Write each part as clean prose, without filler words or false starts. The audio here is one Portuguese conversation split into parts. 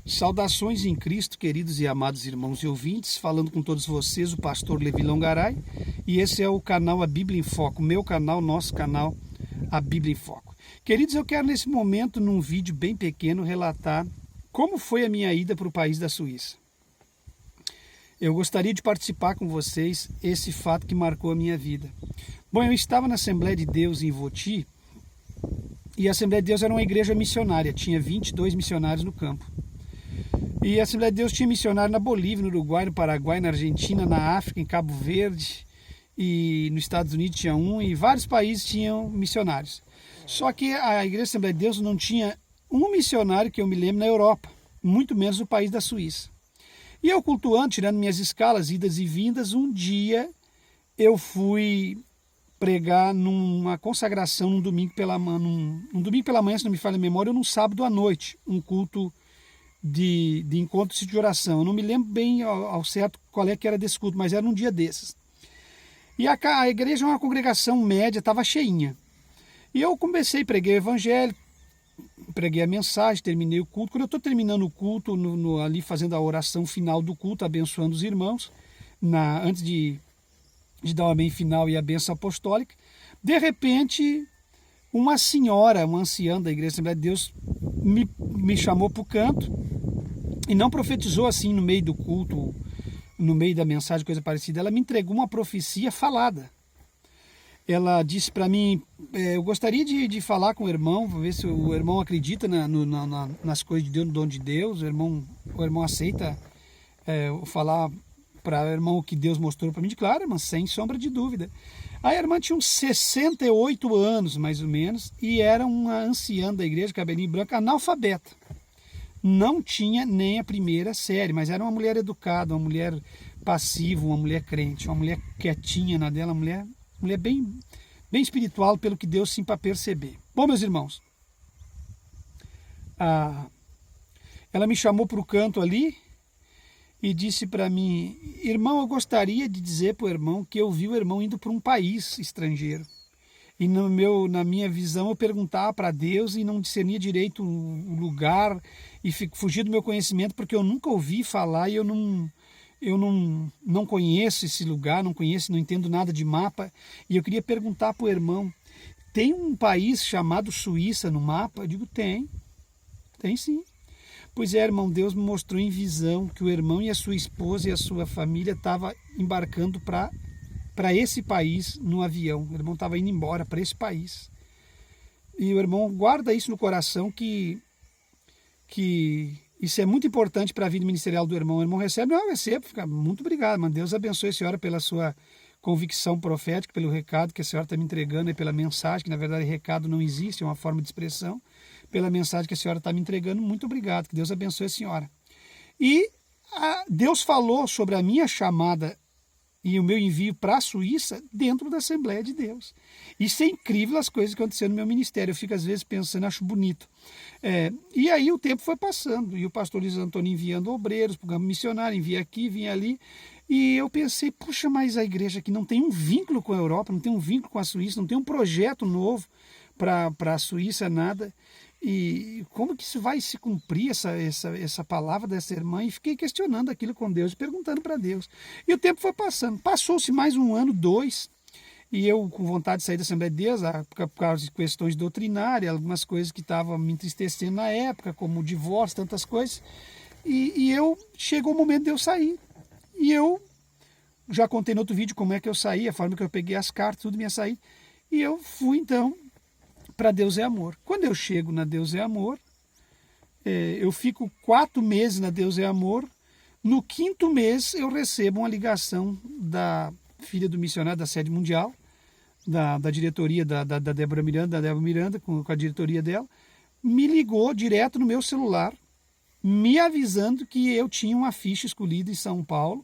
Saudações em Cristo, queridos e amados irmãos e ouvintes, falando com todos vocês, o pastor Levi Longaray, e esse é o canal A Bíblia em Foco, meu canal, nosso canal, A Bíblia em Foco. Queridos, eu quero nesse momento, num vídeo bem pequeno, relatar como foi a minha ida para o país da Suíça. Eu gostaria de participar com vocês esse fato que marcou a minha vida. Bom, eu estava na Assembleia de Deus em Voti, e a Assembleia de Deus era uma igreja missionária, tinha 22 missionários no campo. E a Assembleia de Deus tinha missionário na Bolívia, no Uruguai, no Paraguai, na Argentina, na África, em Cabo Verde, e nos Estados Unidos tinha um, e vários países tinham missionários. Só que a Igreja Assembleia de Deus não tinha um missionário que eu me lembro na Europa, muito menos no país da Suíça. E eu cultuando, tirando minhas escalas, idas e vindas, um dia eu fui pregar numa consagração num domingo pela manhã, se não me falha a memória, ou num sábado à noite, um culto de encontro de oração. Eu não me lembro bem ao certo qual é que era desse culto, mas era um dia desses. E a igreja é uma congregação média, estava cheinha. E eu comecei, preguei o evangelho, preguei a mensagem, terminei o culto. Quando eu estou terminando o culto, ali fazendo a oração final do culto, abençoando os irmãos, antes de dar o amém final e a bênção apostólica, de repente, uma senhora, uma anciã da Igreja Assembleia de Deus, me chamou para o canto e não profetizou assim no meio do culto, no meio da mensagem, coisa parecida. Ela me entregou uma profecia falada. Ela disse para mim, eu gostaria de falar com o irmão, ver se o irmão acredita nas coisas de Deus, no dom de Deus, o irmão aceita falar para o irmão o que Deus mostrou para mim. Claro, irmã, sem sombra de dúvida. A irmã tinha uns 68 anos, mais ou menos, e era uma anciã da igreja, cabelinho branco, analfabeta. Não tinha nem a primeira série, mas era uma mulher educada, uma mulher passiva, uma mulher crente, uma mulher quietinha na dela, uma mulher bem espiritual, pelo que Deus sim para perceber. Bom, meus irmãos, ela me chamou para o canto ali e disse para mim, irmão, eu gostaria de dizer para o irmão que eu vi o irmão indo para um país estrangeiro. E na minha visão eu perguntava para Deus e não discernia direito o lugar e fugia do meu conhecimento porque eu nunca ouvi falar e eu não conheço esse lugar, não entendo nada de mapa. E eu queria perguntar para o irmão, tem um país chamado Suíça no mapa? Eu digo, tem sim. Pois é, irmão, Deus me mostrou em visão que o irmão e a sua esposa e a sua família estavam embarcando para esse país no avião. O irmão estava indo embora para esse país. E o irmão guarda isso no coração que isso é muito importante para a vida ministerial do irmão. O irmão recebe? Não, eu recebo. Fica muito obrigado, mano. Deus abençoe a senhora pela sua convicção profética, pelo recado que a senhora está me entregando e pela mensagem, que na verdade recado não existe, é uma forma de expressão. Pela mensagem que a senhora está me entregando, muito obrigado. Que Deus abençoe a senhora. E Deus falou sobre a minha chamada e o meu envio para a Suíça dentro da Assembleia de Deus. Isso é incrível, as coisas que aconteceram no meu ministério. Eu fico às vezes pensando, acho bonito. E aí o tempo foi passando, e o pastor Luiz Antônio enviando obreiros, programa missionário, envia aqui, vinha ali. E eu pensei, puxa, mas a igreja aqui não tem um vínculo com a Europa, não tem um vínculo com a Suíça, não tem um projeto novo para a Suíça, nada. E como que isso vai se cumprir, essa palavra dessa irmã? E fiquei questionando aquilo com Deus, perguntando para Deus. E o tempo foi passando. Passou-se mais um ano, 2, e eu com vontade de sair da Assembleia de Deus, por causa de questões doutrinárias, algumas coisas que estavam me entristecendo na época, como o divórcio, tantas coisas. E chegou o momento de eu sair. E eu já contei no outro vídeo como é que eu saí, a forma que eu peguei as cartas, tudo minha saída. E eu fui então para Deus é Amor. Quando eu chego na Deus é Amor, eu fico 4 meses na Deus é Amor. No 5º mês eu recebo uma ligação da filha do missionário da sede mundial, da diretoria da Débora Miranda, com a diretoria dela, me ligou direto no meu celular, me avisando que eu tinha uma ficha escolhida em São Paulo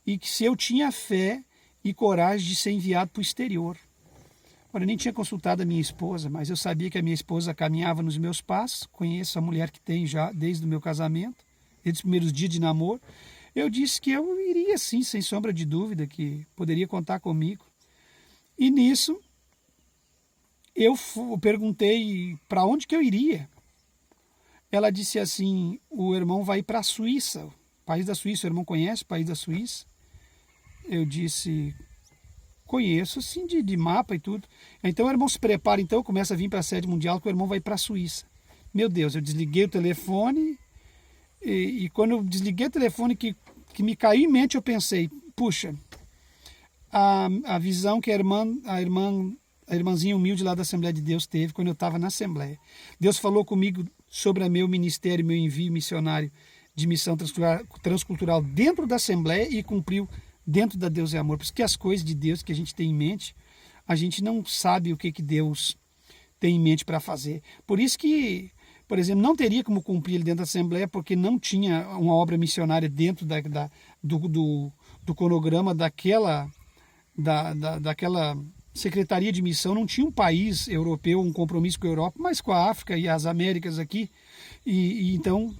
e que se eu tinha fé e coragem de ser enviado para o exterior. Ora, eu nem tinha consultado a minha esposa, mas eu sabia que a minha esposa caminhava nos meus passos, conheço a mulher que tem já desde o meu casamento, desde os primeiros dias de namoro. Eu disse que eu iria sim, sem sombra de dúvida, que poderia contar comigo. E nisso, eu perguntei para onde que eu iria. ela disse assim, o irmão vai para a Suíça, o país da Suíça, o irmão conhece o país da Suíça? Eu disse, conheço, sim, de mapa e tudo. Então o irmão se prepara, então começa a vir para a sede mundial, que o irmão vai para a Suíça. Meu Deus, eu desliguei o telefone e quando eu desliguei o telefone que me caiu em mente, eu pensei, puxa, a visão que a irmãzinha humilde lá da Assembleia de Deus teve quando eu estava na Assembleia. Deus falou comigo sobre o meu ministério, meu envio missionário de missão transcultural dentro da Assembleia e cumpriu dentro da Deus é Amor. Por isso que as coisas de Deus que a gente tem em mente, a gente não sabe o que Deus tem em mente para fazer. Por isso que, por exemplo, não teria como cumprir ele dentro da Assembleia, porque não tinha uma obra missionária dentro do cronograma daquela Secretaria de Missão. Não tinha um país europeu, um compromisso com a Europa, mas com a África e as Américas aqui. E então,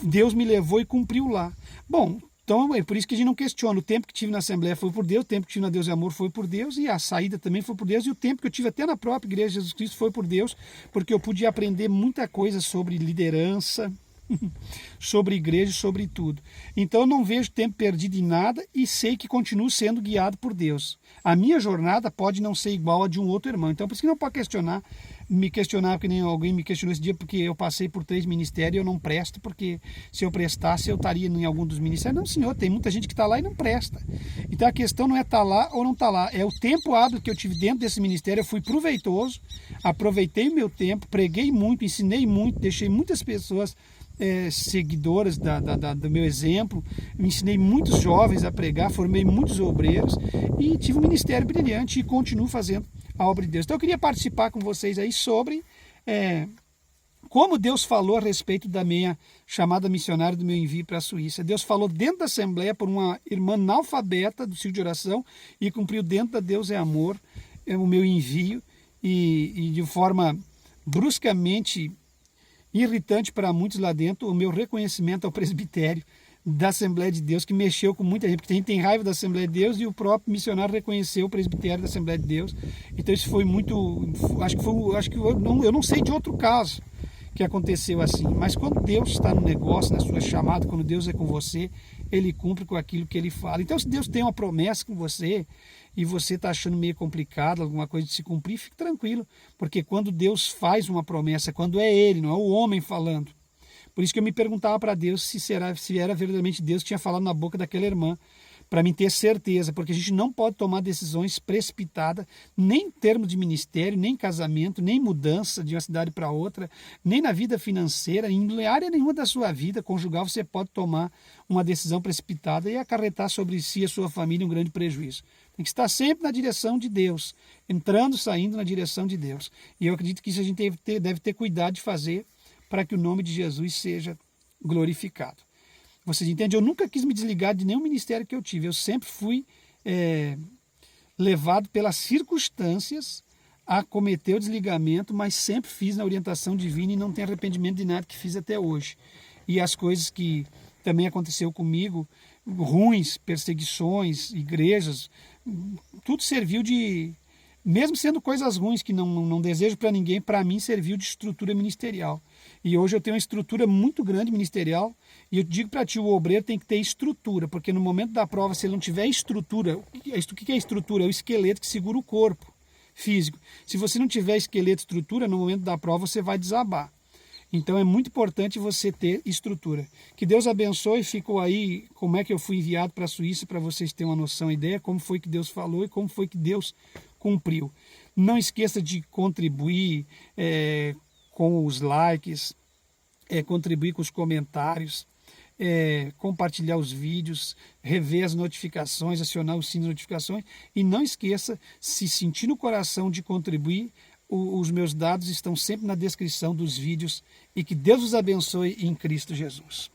Deus me levou e cumpriu lá. Bom, então é por isso que a gente não questiona. O tempo que tive na Assembleia foi por Deus, o tempo que tive na Deus é Amor foi por Deus, e a saída também foi por Deus, e o tempo que eu tive até na própria Igreja de Jesus Cristo foi por Deus, porque eu pude aprender muita coisa sobre liderança, sobre igreja, sobre tudo. Então eu não vejo tempo perdido em nada e sei que continuo sendo guiado por Deus. A minha jornada pode não ser igual a de um outro irmão. Então por isso que não pode me questionar, porque nem alguém me questionou esse dia, porque eu passei por 3 ministérios e eu não presto, porque se eu prestasse eu estaria em algum dos ministérios. Não, senhor, tem muita gente que está lá e não presta. Então a questão não é estar lá ou não estar lá, é o tempo hábil que eu tive dentro desse ministério. Eu fui proveitoso, aproveitei o meu tempo, preguei muito, ensinei muito, deixei muitas pessoas seguidoras do meu exemplo, ensinei muitos jovens a pregar, formei muitos obreiros e tive um ministério brilhante e continuo fazendo a obra de Deus. Então eu queria participar com vocês aí sobre como Deus falou a respeito da minha chamada missionária, do meu envio para a Suíça. Deus falou dentro da Assembleia por uma irmã analfabeta do círculo de oração e cumpriu dentro da Deus é Amor o meu envio e de forma bruscamente irritante para muitos lá dentro, o meu reconhecimento ao presbitério da Assembleia de Deus, que mexeu com muita gente, porque a gente tem raiva da Assembleia de Deus e o próprio missionário reconheceu o presbitério da Assembleia de Deus. Então isso foi muito, eu não sei de outro caso que aconteceu assim, mas quando Deus está no negócio, na sua chamada, quando Deus é com você, Ele cumpre com aquilo que Ele fala. Então se Deus tem uma promessa com você e você está achando meio complicado alguma coisa de se cumprir, fique tranquilo, porque quando Deus faz uma promessa, quando é Ele, não é o homem falando. Por isso que eu me perguntava para Deus se era verdadeiramente Deus que tinha falado na boca daquela irmã, para mim ter certeza, porque a gente não pode tomar decisões precipitadas, nem em termos de ministério, nem casamento, nem mudança de uma cidade para outra, nem na vida financeira, em área nenhuma da sua vida conjugal você pode tomar uma decisão precipitada e acarretar sobre si e a sua família um grande prejuízo. Tem que estar sempre na direção de Deus, entrando, saindo na direção de Deus. E eu acredito que isso a gente deve ter cuidado de fazer para que o nome de Jesus seja glorificado. Vocês entendem? Eu nunca quis me desligar de nenhum ministério que eu tive. Eu sempre fui levado pelas circunstâncias a cometer o desligamento, mas sempre fiz na orientação divina e não tenho arrependimento de nada que fiz até hoje. E as coisas que também aconteceu comigo, ruins, perseguições, igrejas, tudo serviu de, mesmo sendo coisas ruins que não desejo para ninguém, para mim serviu de estrutura ministerial. E hoje eu tenho uma estrutura muito grande ministerial, e eu digo para ti, o obreiro tem que ter estrutura, porque no momento da prova, se ele não tiver estrutura, o que é estrutura? É o esqueleto que segura o corpo físico. Se você não tiver esqueleto e estrutura, no momento da prova você vai desabar. Então é muito importante você ter estrutura. Que Deus abençoe. Ficou aí como é que eu fui enviado para a Suíça, para vocês terem uma noção, uma ideia, como foi que Deus falou e como foi que Deus cumpriu. Não esqueça de contribuir com os likes, contribuir com os comentários, compartilhar os vídeos, rever as notificações, acionar o sino de notificações e não esqueça, se sentir no coração de contribuir, os meus dados estão sempre na descrição dos vídeos e que Deus os abençoe em Cristo Jesus.